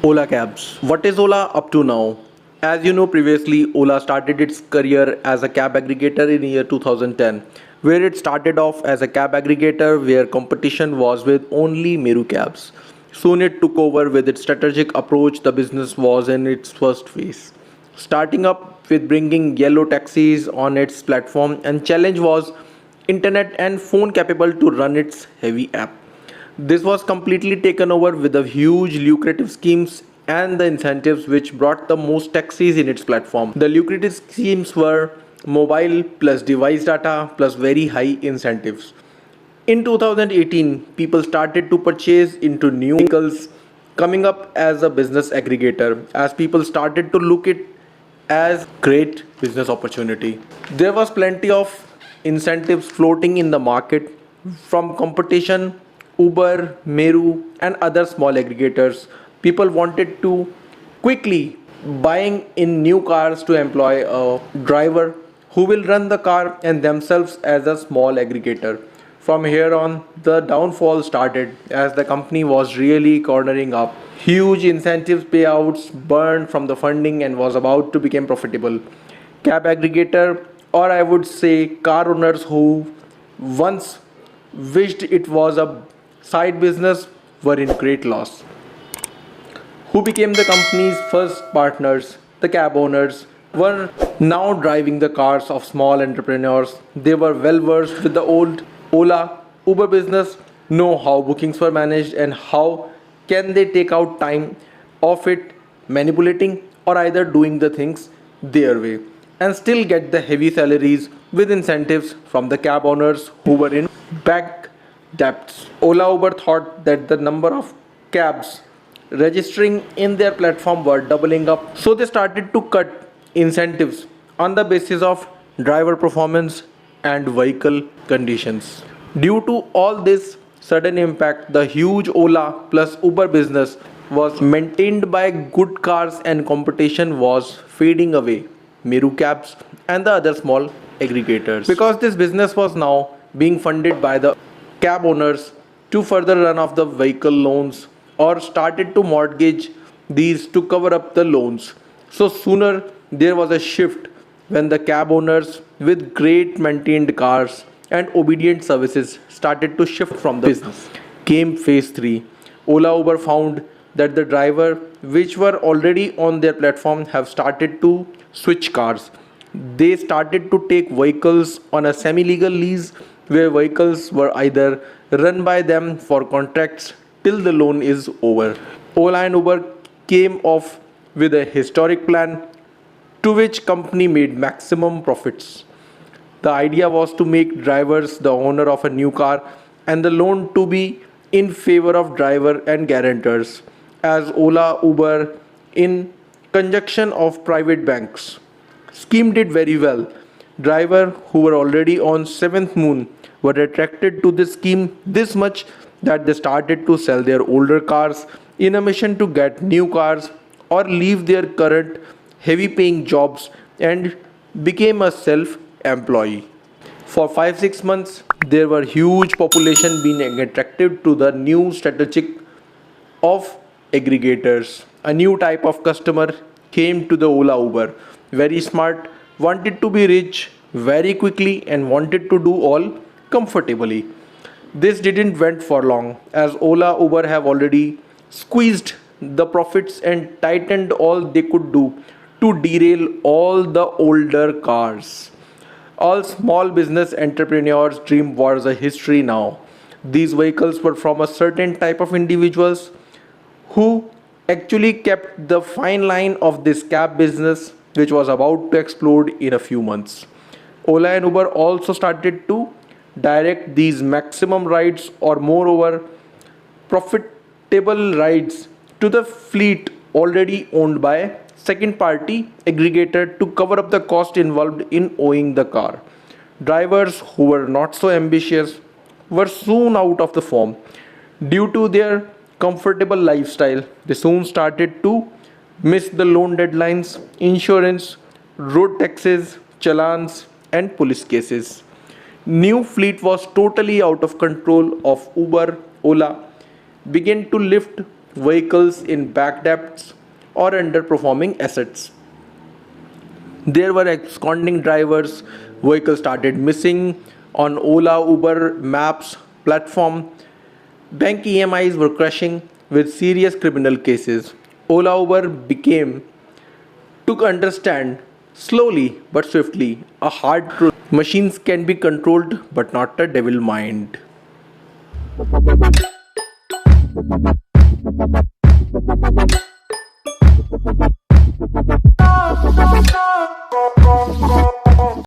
Ola Cabs. What is Ola up to now? As you know, previously Ola started its career as a cab aggregator in year 2010, where it started off as a cab aggregator where competition was with only Meru cabs. Soon it took over with its strategic approach. The business was in its first phase, starting up with bringing yellow taxis on its platform, and challenge was internet and phone capable to run its heavy app. This was completely taken over with the huge lucrative schemes and the incentives which brought the most taxis in its platform. The lucrative schemes were mobile plus device data plus very high incentives. In 2018, people started to purchase into new vehicles coming up as a business aggregator as people started to look it as great business opportunity. There was plenty of incentives floating in the market from competition, Uber, Meru, and other small aggregators. People wanted to quickly buying in new cars to employ a driver who will run the car and themselves as a small aggregator. From here on, the downfall started as the company was really cornering up. Huge incentives payouts burned from the funding and was about to become profitable. Cab aggregator, or I would say car owners who once wished it was a side business, were in great loss. Who became the company's first partners, the cab owners, were now driving the cars of small entrepreneurs. They were well versed with the old Ola, Uber business, know how bookings were managed and how can they take out time of it manipulating or either doing the things their way and still get the heavy salaries with incentives from the cab owners who were in back debts. Ola Uber thought that the number of cabs registering in their platform were doubling up, so they started to cut incentives on the basis of driver performance and vehicle conditions. Due to all this sudden impact, the huge Ola plus Uber business was maintained by good cars and competition was fading away. Meru cabs and the other small aggregators. Because this business was now being funded by the cab owners to further run off the vehicle loans or started to mortgage these to cover up the loans. So sooner there was a shift when the cab owners with great maintained cars and obedient services started to shift from the business. Came phase 3. Ola Uber found that the driver which were already on their platform have started to switch cars. They started to take vehicles on a semi legal lease where vehicles were either run by them for contracts till the loan is over. Ola and Uber came off with a historic plan to which company made maximum profits. The idea was to make drivers the owner of a new car and the loan to be in favor of driver and guarantors as Ola Uber in conjunction of private banks. Scheme did very well. Drivers who were already on 7th moon were attracted to this scheme this much that they started to sell their older cars in a mission to get new cars or leave their current heavy paying jobs and became a self employee. For 5-6 months there were huge population being attracted to the new strategic of aggregators. A new type of customer came to the Ola Uber. Very smart, wanted to be rich very quickly and wanted to do all comfortably. This didn't went for long as Ola Uber have already squeezed the profits and tightened all they could do to derail all the older cars. All small business entrepreneurs' dream was a history now. These vehicles were from a certain type of individuals who actually kept the fine line of this cab business which was about to explode in a few months. Ola and Uber also started to direct these maximum rides or moreover profitable rides to the fleet already owned by second party aggregator to cover up the cost involved in owning the car. Drivers who were not so ambitious were soon out of the form. Due to their comfortable lifestyle, they soon started to miss the loan deadlines, insurance, road taxes, challans, and police cases. New fleet was totally out of control of Uber, Ola began to lift vehicles in back debts or underperforming assets. There were absconding drivers, vehicles started missing on Ola, Uber, Maps platform. Bank EMIs were crashing with serious criminal cases. Ola Uber became to understand slowly but swiftly a hard truth. Machines can be controlled but not the devil mind.